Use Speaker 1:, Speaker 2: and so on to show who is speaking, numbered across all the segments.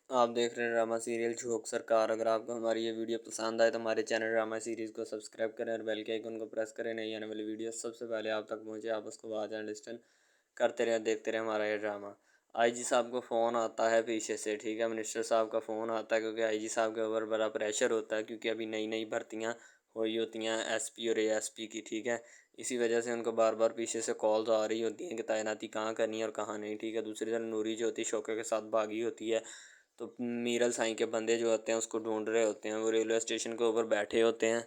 Speaker 1: آپ دیکھ رہے ہیں ڈرامہ سیریل جھوک سرکار۔ اگر آپ کو ہماری یہ ویڈیو پسند آئے تو ہمارے چینل ڈرامہ سیریز کو سبسکرائب کریں اور بیل کے آئیکن کو پریس کریں، نئی آنے والی ویڈیو سب سے پہلے آپ تک پہنچے۔ آپ اس کو واچ اینڈ لسٹن کرتے رہیں، دیکھتے رہیں ہمارا یہ ڈرامہ۔ آئی جی صاحب کو فون آتا ہے پیچھے سے، ٹھیک ہے، منسٹر صاحب کا فون آتا ہے کیونکہ آئی جی صاحب کے اوپر بڑا پریشر ہوتا ہے، کیونکہ ابھی نئی نئی بھرتیاں ہوئی ہوتی ہیں ایس پی اور اے ایس پی کی، ٹھیک ہے۔ اسی وجہ سے ان کو بار بار پیچھے سے کالز آ رہی ہوتی ہیں کہ تعیناتی کہاں کرنی ہے اور کہاں نہیں، ٹھیک ہے۔ دوسری طرف نوری جو ہوتی ہے شوکے کے ساتھ بھاگی ہوتی ہے، تو میرل سائیں کے بندے جو ہوتے ہیں اس کو ڈھونڈ رہے ہوتے ہیں۔ وہ ریلوے اسٹیشن کے اوپر بیٹھے ہوتے ہیں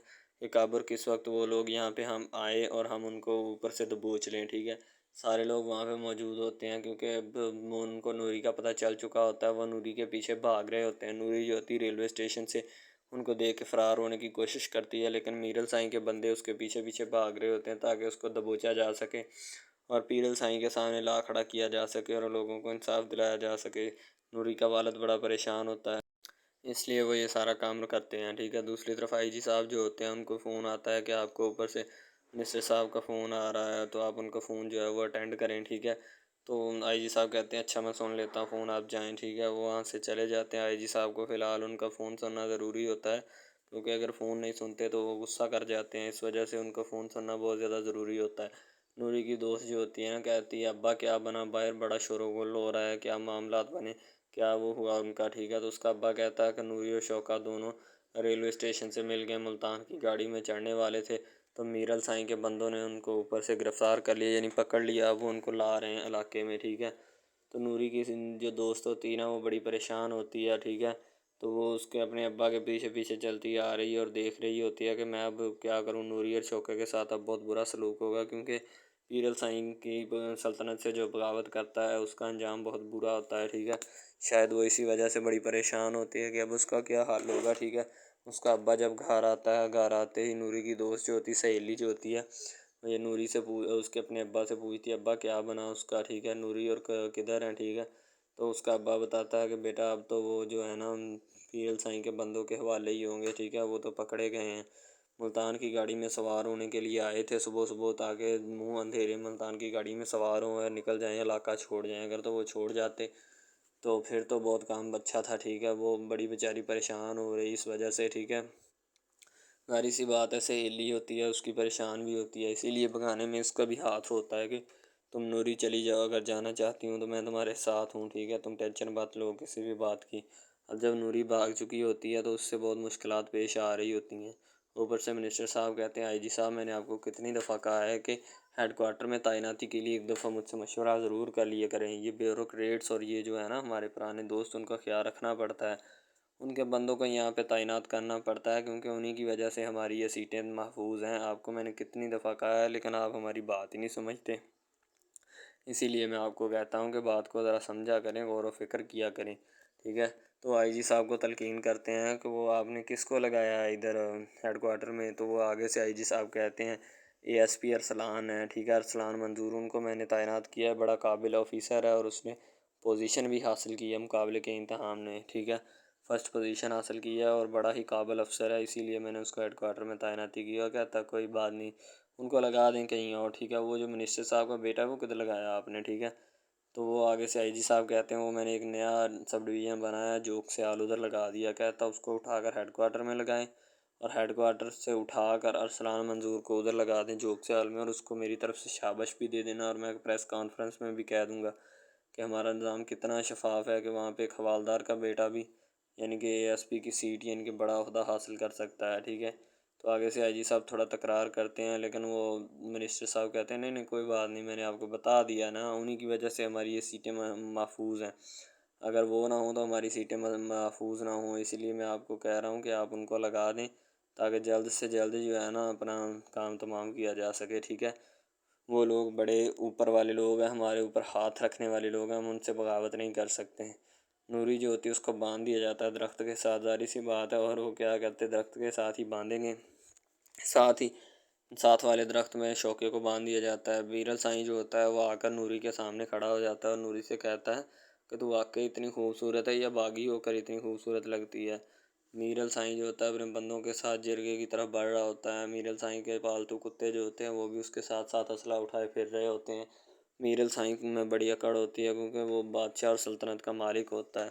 Speaker 1: کہ کب اور کس وقت وہ لوگ یہاں پہ ہم آئے اور ہم ان کو اوپر سے دبوچ لیں، ٹھیک ہے۔ سارے لوگ وہاں پہ موجود ہوتے ہیں کیونکہ اب ان کو نوری کا پتہ چل چکا ہوتا ہے۔ وہ نوری کے پیچھے بھاگ رہے ہوتے ہیں۔ نوری جو ہوتی ہے ریلوے اسٹیشن سے ان کو دیکھ کے فرار ہونے کی کوشش کرتی ہے، لیکن میرل سائیں کے بندے اس کے پیچھے پیچھے بھاگ رہے ہوتے ہیں تاکہ اس کو دبوچا جا سکے اور میرل سائیں کے سامنے لا کھڑا کیا جا سکے اور لوگوں کو انصاف دلایا جا سکے۔ نوری کا والد بڑا پریشان ہوتا ہے، اس لیے وہ یہ سارا کام کرتے ہیں، ٹھیک ہے۔ دوسری طرف آئی جی صاحب جو ہوتے ہیں ان کو فون آتا ہے کہ آپ کو اوپر سے منسٹر صاحب کا فون آ رہا ہے، تو آپ ان کا فون جو ہے وہ اٹینڈ کریں، ٹھیک ہے۔ تو آئی جی صاحب کہتے ہیں اچھا میں سن لیتا ہوں فون، آپ جائیں، ٹھیک ہے۔ وہ وہاں سے چلے جاتے ہیں۔ آئی جی صاحب کو فی الحال ان کا فون سننا ضروری ہوتا ہے کیونکہ اگر فون نہیں سنتے تو وہ غصہ کر جاتے ہیں، اس وجہ سے ان کا فون سننا بہت زیادہ ضروری ہوتا ہے۔ نوری کی دوست جو ہوتی ہے نا، کہتی ہے ابا کیا بنا، باہر بڑا شور و غل ہو رہا ہے، کیا معاملات بنے، کیا وہ ہوا ان کا، ٹھیک ہے۔ تو اس کا ابا کہتا ہے کہ نوری اور شوکا دونوں ریلوے اسٹیشن سے مل گئے، ملتان کی گاڑی میں چڑھنے والے تھے، تو میرل سائیں کے بندوں نے ان کو اوپر سے گرفتار کر لیا، یعنی پکڑ لیا۔ اب وہ ان کو لا رہے ہیں علاقے میں، ٹھیک ہے۔ تو نوری کی جو دوست ہوتی ہے نا وہ بڑی پریشان ہوتی ہے، ٹھیک ہے۔ تو وہ اس کے اپنے ابا کے پیچھے پیچھے چلتی آ رہی ہے اور دیکھ رہی ہوتی ہے کہ میں اب کیا کروں۔ نوری اور شوکا کے ساتھ اب بہت برا سلوک ہوگا کیونکہ میرل سائیں کی سلطنت سے جو بغاوت کرتا ہے اس کا انجام بہت برا ہوتا ہے، ٹھیک ہے۔ شاید وہ اسی وجہ سے بڑی پریشان ہوتی ہے کہ اب اس کا کیا حال ہوگا، ٹھیک ہے۔ اس کا ابا جب گھر آتا ہے، گھر آتے ہی نوری کی دوست جو ہوتی ہے، سہیلی جو ہوتی ہے، یہ نوری سے اس کے اپنے ابا سے پوچھتی ہے ابا کیا بنا اس کا، ٹھیک ہے، نوری اور کدھر ہیں، ٹھیک ہے۔ تو اس کا ابا بتاتا ہے کہ بیٹا اب تو وہ جو ہے نا میرل سائیں کے بندوں کے حوالے ہی ہوں گے، ٹھیک ہے، وہ تو پکڑے گئے ہیں۔ ملتان کی گاڑی میں سوار ہونے کے لیے آئے تھے صبح صبح تاکہ منہ اندھیرے ملتان کی گاڑی میں سوار ہوں اور نکل جائیں، علاقہ چھوڑ جائیں۔ اگر تو وہ چھوڑ جاتے تو پھر تو بہت کام اچھا تھا، ٹھیک ہے۔ وہ بڑی بیچاری پریشان ہو رہی اس وجہ سے، ٹھیک ہے۔ ظاہر سی بات ہے، سہیلی ہوتی ہے، اس کی پریشان بھی ہوتی ہے، اسی لیے بھگانے میں اس کا بھی ہاتھ ہوتا ہے کہ تم نوری چلی جاؤ، اگر جانا چاہتی ہوں تو میں تمہارے ساتھ ہوں، ٹھیک ہے، تم ٹینشن مت لو کسی بھی بات کی۔ اب جب نوری بھاگ چکی ہوتی ہے تو اس سے بہت مشکلات پیش آ رہی ہوتی ہیں۔ اوپر سے منسٹر صاحب کہتے ہیں آئی جی صاحب میں نے آپ کو کتنی دفعہ کہا ہے کہ ہیڈ کوارٹر میں تعیناتی کے لیے ایک دفعہ مجھ سے مشورہ ضرور کر لیے کریں۔ یہ بیوروکریٹس اور یہ جو ہے نا ہمارے پرانے دوست، ان کا خیال رکھنا پڑتا ہے، ان کے بندوں کو یہاں پہ تعینات کرنا پڑتا ہے کیونکہ انہی کی وجہ سے ہماری یہ سیٹیں محفوظ ہیں۔ آپ کو میں نے کتنی دفعہ کہا ہے لیکن آپ ہماری بات ہی نہیں سمجھتے، اسی لیے میں آپ کو کہتا ہوں کہ بات کو ذرا سمجھا کریں، غور و فکر کیا کریں، ٹھیک ہے۔ تو آئی جی صاحب کو تلقین کرتے ہیں کہ وہ آپ نے کس کو لگایا ہے ادھر ہیڈ کوارٹر میں، تو وہ آگے سے آئی جی صاحب کہتے ہیں اے ایس پی ارسلان ہے، ٹھیک ہے، ارسلان منظور، ان کو میں نے تعینات کیا ہے، بڑا قابل آفیسر ہے اور اس نے پوزیشن بھی حاصل کی ہے مقابلے کے امتحان میں، ٹھیک ہے، فرسٹ پوزیشن حاصل کی ہے اور بڑا ہی قابل افسر ہے، اسی لیے میں نے اس کو ہیڈ کوارٹر میں تعیناتی کی ہے۔ اور کہتا ہے کوئی بات نہیں، ان کو لگا دیں کہیں اور، ٹھیک ہے۔ وہ جو منسٹر صاحب کا بیٹا ہے وہ کدھر لگایا آپ نے، ٹھیک ہے۔ تو وہ آگے سے آئی جی صاحب کہتے ہیں وہ میں نے ایک نیا سب ڈویژن بنایا، جوک سے آل ادھر لگا دیا، کہتا اس کو اٹھا کر ہیڈ کوارٹر میں لگائیں اور ہیڈ کوارٹر سے اٹھا کر ارسلان منظور کو ادھر لگا دیں جوک سے آل میں، اور اس کو میری طرف سے شابش بھی دے دینا، اور میں پریس کانفرنس میں بھی کہہ دوں گا کہ ہمارا نظام کتنا شفاف ہے کہ وہاں پہ ایک حوالدار کا بیٹا بھی یعنی کہ اے ایس پی کی سیٹ یعنی کہ بڑا عہدہ حاصل کر سکتا ہے، ٹھیک ہے۔ تو آگے سے آئی جی صاحب تھوڑا تکرار کرتے ہیں لیکن وہ منسٹر صاحب کہتے ہیں نہیں نہیں کوئی بات نہیں، میں نے آپ کو بتا دیا نا، انہی کی وجہ سے ہماری یہ سیٹیں محفوظ ہیں، اگر وہ نہ ہوں تو ہماری سیٹیں محفوظ نہ ہوں، اسی لیے میں آپ کو کہہ رہا ہوں کہ آپ ان کو لگا دیں تاکہ جلد سے جلد جو ہے نا اپنا کام تمام کیا جا سکے، ٹھیک ہے۔ وہ لوگ بڑے اوپر والے لوگ ہیں، ہمارے اوپر ہاتھ رکھنے والے لوگ ہیں، ہم ان سے بغاوت نہیں کر سکتے ہیں۔ نوری جو ہوتی ہے اس کو باندھ دیا جاتا ہے درخت کے ساتھ، ظاہر سی بات ہے، اور وہ کیا کرتے درخت کے ساتھ ہی باندھیں گے، ساتھ ہی ساتھ والے درخت میں شوکے کو باندھ دیا جاتا ہے۔ میرل سائیں جو ہوتا ہے وہ آ کر نوری کے سامنے کھڑا ہو جاتا ہے اور نوری سے کہتا ہے کہ تو واقعی اتنی خوبصورت ہے یا باغی ہو کر اتنی خوبصورت لگتی ہے۔ میرل سائیں جو ہوتا ہے اپنے بندوں کے ساتھ جرگے کی طرف بڑھ رہا ہوتا ہے، میرل سائیں کے پالتو کتے جو ہوتے ہیں وہ بھی اس کے ساتھ ساتھ اسلحہ اٹھائے پھر رہے ہوتے ہیں۔ میرل سائیں میں بڑی اکڑ ہوتی ہے کیونکہ وہ بادشاہ اور سلطنت کا مالک ہوتا ہے۔